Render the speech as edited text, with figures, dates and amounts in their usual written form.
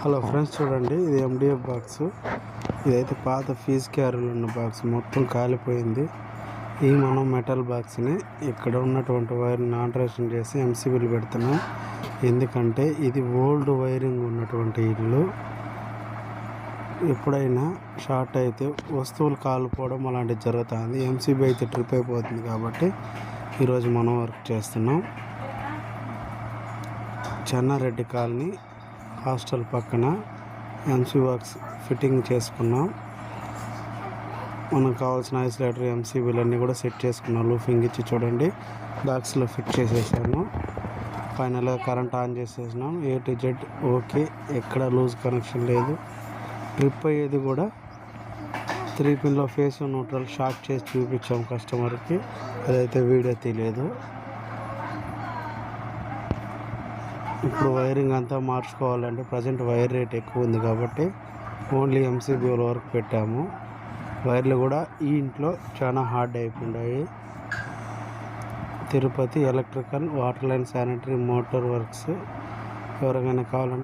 Hello friends, చూడండి ఇది MDF box. ఇదైతే పాత ఫీజు క్యారీలు ఉన్న బాక్స్, మొత్తం కాలిపోయింది. ఈ మనం మెటల్ బాక్స్ని ఇక్కడ ఉన్నటువంటి వైర్ని ఆల్టరేషన్ చేసి ఎంసీబీలు పెడుతున్నాం. ఎందుకంటే ఇది ఓల్డ్ వైరింగ్ ఉన్నటువంటి ఇల్లు. ఎప్పుడైనా షార్ట్ అయితే వస్తువులు కాలిపోవడం అలాంటివి జరుగుతుంది. ఎంసీబీ అయితే ట్రిప్ అయిపోతుంది కాబట్టి ఈరోజు మనం వర్క్ చేస్తున్నాం. చెన్నారెడ్డి కాలనీ హాస్టల్ పక్కన ఎంసీ బాక్స్ ఫిట్టింగ్ చేసుకున్నాం. మనకు కావాల్సిన ఐసోలేటర్ ఎంసీబీలు అన్నీ కూడా సెట్ చేసుకున్నాం. లూఫింగ్ ఇచ్చి చూడండి, బాక్స్లో ఫిట్ చేసేసాను. ఫైనల్గా కరెంట్ ఆన్ చేసేసినాం. A to Z ఓకే, ఎక్కడ లూజ్ కనెక్షన్ లేదు. ట్రిప్ అయ్యేది కూడా 3 పిన్లో ఫేస్ న్యూట్రల్ షార్ట్ చేసి చూపించాం కస్టమర్కి. అదైతే వీడియో తీయలేదు. ఇప్పుడు వైరింగ్ అంతా మార్చుకోవాలంటే ప్రజెంట్ వైర్ రేట్ ఎక్కువ ఉంది కాబట్టి ఓన్లీ ఎంసీబీల వరకు పెట్టాము. వైర్లు కూడా ఈ ఇంట్లో చాలా హార్డ్ అయిపోయాయి. Tirupati electrical water line sanitary motor works. ఎవరికైనా కావాలంటే